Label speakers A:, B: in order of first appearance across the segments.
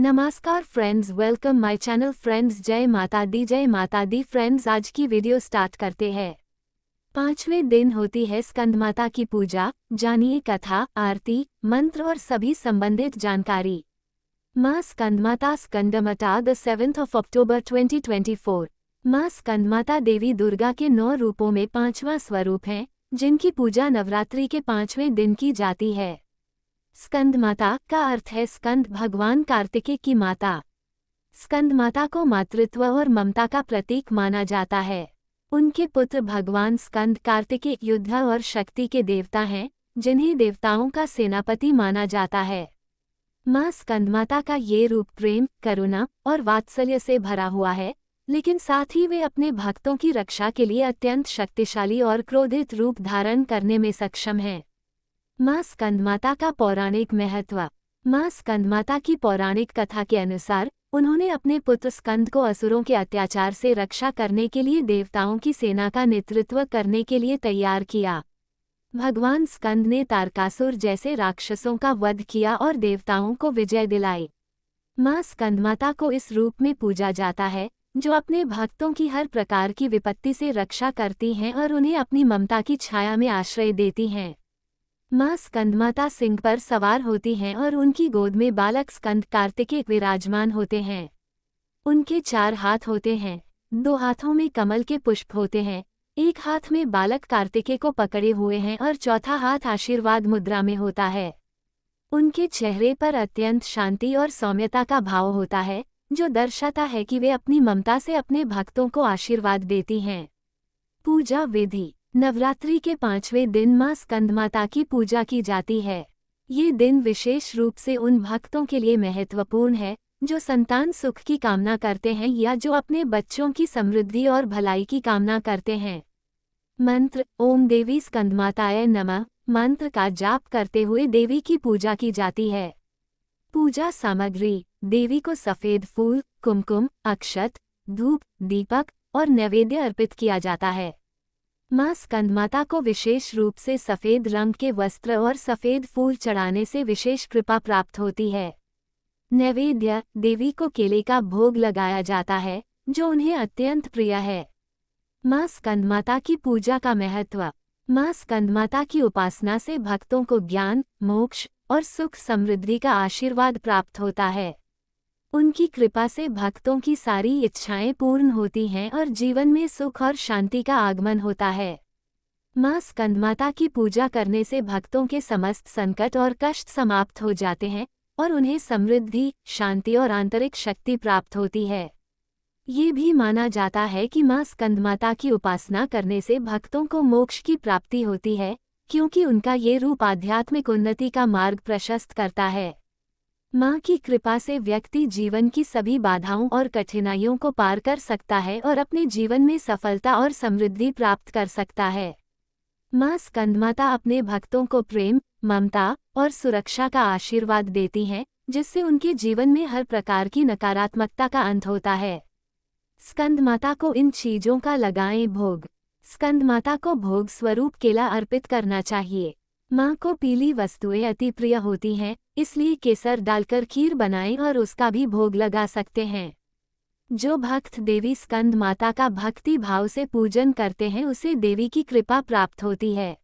A: नमस्कार friends, welcome my channel friends. जय माता दी फ्रेंड्स। आज की वीडियो स्टार्ट करते हैं। 5वें दिन होती है स्कंदमाता की पूजा। जानिए कथा, आरती, मंत्र और सभी संबंधित जानकारी। माँ Skandamata Skandamata the 7th of October 2024। माँ स्कंदमाता देवी दुर्गा के 9 रूपों में 5वां स्वरूप हैं, जिनकी पूजा नवरात्रि के 5वें दिन की जाती है। स्कंदमाता का अर्थ है स्कंद, भगवान कार्तिकेय की माता। स्कंदमाता को मातृत्व और ममता का प्रतीक माना जाता है। उनके पुत्र भगवान स्कंद कार्तिकेय युद्ध और शक्ति के देवता हैं, जिन्हें देवताओं का सेनापति माना जाता है। माँ स्कंदमाता का ये रूप प्रेम, करुणा और वात्सल्य से भरा हुआ है, लेकिन साथ ही वे अपने भक्तों की रक्षा के लिए अत्यंत शक्तिशाली और क्रोधित रूप धारण करने में सक्षम हैं। माँ स्कंदमाता का पौराणिक महत्व। माँ स्कंदमाता की पौराणिक कथा के अनुसार उन्होंने अपने पुत्र स्कंद को असुरों के अत्याचार से रक्षा करने के लिए देवताओं की सेना का नेतृत्व करने के लिए तैयार किया। भगवान स्कंद ने तारकासुर जैसे राक्षसों का वध किया और देवताओं को विजय दिलाई। माँ स्कंदमाता को इस रूप में पूजा जाता है, जो अपने भक्तों की हर प्रकार की विपत्ति से रक्षा करती हैं और उन्हें अपनी ममता की छाया में आश्रय देती हैं। माँ स्कंदमाता सिंह पर सवार होती हैं और उनकी गोद में बालक स्कंद कार्तिकेय विराजमान होते हैं। उनके 4 हाथ होते हैं, 2 हाथों में कमल के पुष्प होते हैं, एक हाथ में बालक कार्तिकेय को पकड़े हुए हैं और चौथा हाथ आशीर्वाद मुद्रा में होता है। उनके चेहरे पर अत्यंत शांति और सौम्यता का भाव होता है, जो दर्शाता है कि वे अपनी ममता से अपने भक्तों को आशीर्वाद देती हैं। पूजा विधि। नवरात्रि के 5वें दिन माँ स्कंदमाता की पूजा की जाती है। ये दिन विशेष रूप से उन भक्तों के लिए महत्वपूर्ण है जो संतान सुख की कामना करते हैं या जो अपने बच्चों की समृद्धि और भलाई की कामना करते हैं। मंत्र। ओम देवी स्कंदमाताय नमः मंत्र का जाप करते हुए देवी की पूजा की जाती है। पूजा सामग्री। देवी को सफेद फूल, कुमकुम, अक्षत, धूप, दीपक और नैवेद्य अर्पित किया जाता है। माँ स्कंदमाता को विशेष रूप से सफेद रंग के वस्त्र और सफेद फूल चढ़ाने से विशेष कृपा प्राप्त होती है। नैवेद्य। देवी को केले का भोग लगाया जाता है, जो उन्हें अत्यंत प्रिय है। माँ स्कंदमाता की पूजा का महत्व। माँ स्कंदमाता की उपासना से भक्तों को ज्ञान, मोक्ष और सुख समृद्धि का आशीर्वाद प्राप्त होता है। उनकी कृपा से भक्तों की सारी इच्छाएं पूर्ण होती हैं और जीवन में सुख और शांति का आगमन होता है। माँ स्कंदमाता की पूजा करने से भक्तों के समस्त संकट और कष्ट समाप्त हो जाते हैं और उन्हें समृद्धि, शांति और आंतरिक शक्ति प्राप्त होती है। ये भी माना जाता है कि माँ स्कंदमाता की उपासना करने से भक्तों को मोक्ष की प्राप्ति होती है, क्योंकि उनका ये रूप आध्यात्मिक उन्नति का मार्ग प्रशस्त करता है। माँ की कृपा से व्यक्ति जीवन की सभी बाधाओं और कठिनाइयों को पार कर सकता है और अपने जीवन में सफलता और समृद्धि प्राप्त कर सकता है। माँ स्कंदमाता अपने भक्तों को प्रेम, ममता और सुरक्षा का आशीर्वाद देती हैं, जिससे उनके जीवन में हर प्रकार की नकारात्मकता का अंत होता है। स्कंदमाता को इन चीजों का लगाएं भोग। स्कंदमाता को भोग स्वरूप केला अर्पित करना चाहिए। माँ को पीली वस्तुएं अति प्रिय होती हैं, इसलिए केसर डालकर खीर बनाएं और उसका भी भोग लगा सकते हैं। जो भक्त देवी स्कंदमाता का भक्ति भाव से पूजन करते हैं, उसे देवी की कृपा प्राप्त होती है।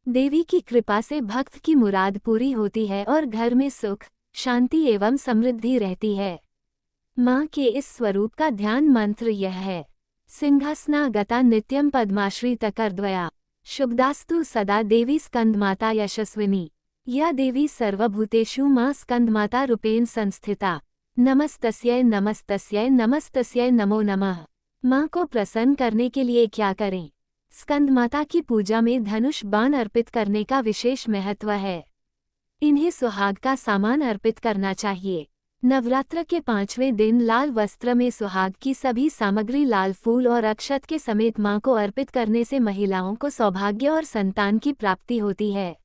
A: देवी की कृपा से भक्त की मुराद पूरी होती है और घर में सुख, शांति एवं समृद्धि रहती है। माँ के इस स्वरूप का ध्यान मंत्र यह है। सिंहासनागता नित्यं पद्माश्रितकरद्वया शुभदास्तु सदा देवी स्कंदमाता यशस्विनी। या देवी सर्वभूतेषु माँ स्कंदमाता रूपेण संस्थिता। नमस्तस्यै नमस्तस्यै नमस्तस्यै नमो नमः। माँ को प्रसन्न करने के लिए क्या करें? स्कंदमाता की पूजा में धनुष बाण अर्पित करने का विशेष महत्व है। इन्हें सुहाग का सामान अर्पित करना चाहिए। नवरात्र के 5वें दिन लाल वस्त्र में सुहाग की सभी सामग्री लाल फूल और अक्षत के समेत माँ को अर्पित करने से महिलाओं को सौभाग्य और संतान की प्राप्ति होती है।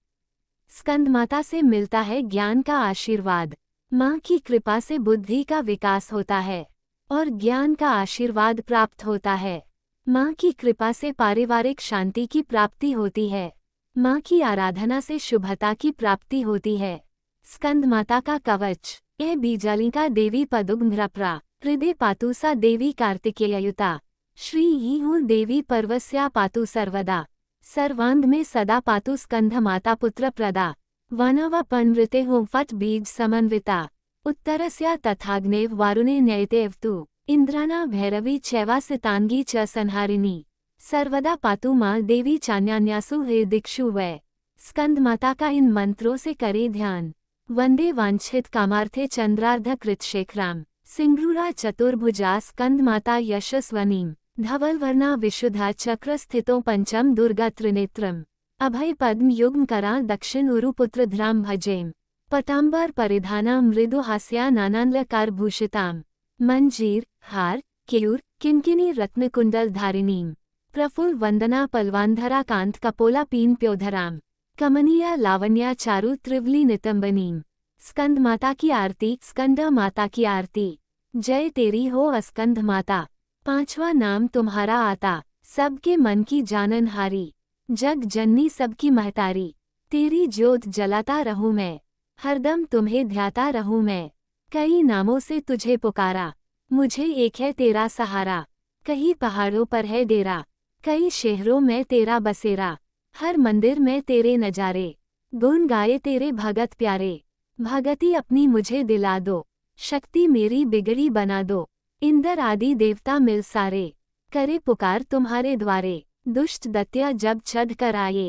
A: स्कंदमाता से मिलता है ज्ञान का आशीर्वाद। माँ की कृपा से बुद्धि का विकास होता है और ज्ञान का आशीर्वाद प्राप्त होता है। माँ की कृपा से पारिवारिक शांति की प्राप्ति होती है। माँ की आराधना से शुभता की प्राप्ति होती है। स्कंदमाता का कवच। ए बीजालिका देवी पदुग्म्रप्रा हृदय पातु सा देवी कार्तिकेययुता श्री ईहूँ देवी पर्वस्या पातु सर्वदा सर्वांग में सदा पातु स्कंध माता पुत्र प्रदा वनव पन्वृते हो फट बीज समन्विता उत्तरस्या तथाग्नेव वारुणे न्ययतेवतु इंद्राना भैरवी चैवासितांगी च संहारिणी सर्वदा पातु माँ देवी चान्यान्यासु हे दिक्षु वै स्कंद माता का इन मंत्रों से करे ध्यान। वंदे वांछित कामार्थे चंद्रार्ध कृतशेखराम सिंगरूरा चतुर्भुजा स्कंद माता यशस्वनीम धवलवर्णा विशुद्धा चक्र स्थितो पंचम दुर्गा त्रिनेत्रम अभय पद्म युग्म करा दक्षिण उरुपुत्र ध्राम भजेम पटाम्बर परिधाना मृदु हास्या नानान्लकार भूषिताम मंजीर हार केयूर किंकिनी रत्नकुंडल धारिणीम प्रफुल्ल वंदना पलवान्धरा कांत कपोला पीन प्योधराम कमनीया लावण्या चारु त्रिवली नितंबनीम स्कंद माता की आरती स्कंद माता की आरती जय तेरी हो अस्कंद माता पांचवा नाम तुम्हारा आता सबके मन की जाननहारी जग जननी सबकी महतारी तेरी ज्योत जलाता रहूं मैं हरदम तुम्हें ध्याता रहूं मैं कई नामों से तुझे पुकारा मुझे एक है तेरा सहारा कहीं पहाड़ों पर है डेरा कई शहरों में तेरा बसेरा हर मंदिर में तेरे नजारे गुण गाए तेरे भगत प्यारे भगति अपनी मुझे दिला दो शक्ति मेरी बिगड़ी बना दो इंद्र आदि देवता मिल सारे करे पुकार तुम्हारे द्वारे दुष्ट दत्या जब चढ़ कर आए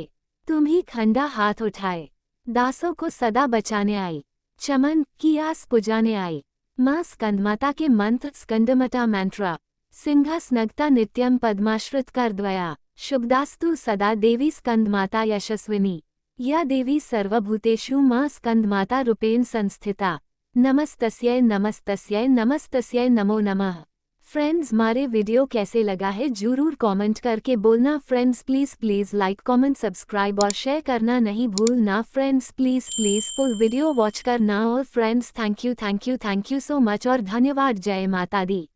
A: तुम ही खंडा हाथ उठाए दासों को सदा बचाने आई चमन की आस पुजाने आई माँ स्कंदमाता के मंत्र स्कंदमता मंत्र सिंहासनगता नित्यम पद्माश्रित कर द्वया शुभदास्तु सदा देवी स्कंदमाता यशस्विनी या देवी सर्वभूतेषु माँ स्कंदमाता रूपेण संस्थिता नमस्तस्यै नमस्तस्यै नमस्तस्यै नमो नमः। फ्रेंड्स हमारे वीडियो कैसे लगा है जरूर कमेंट करके बोलना। Friends please like comment subscribe और शेयर करना नहीं भूलना। Friends please full video watch करना। और friends thank you so much और धन्यवाद। जय माता दी।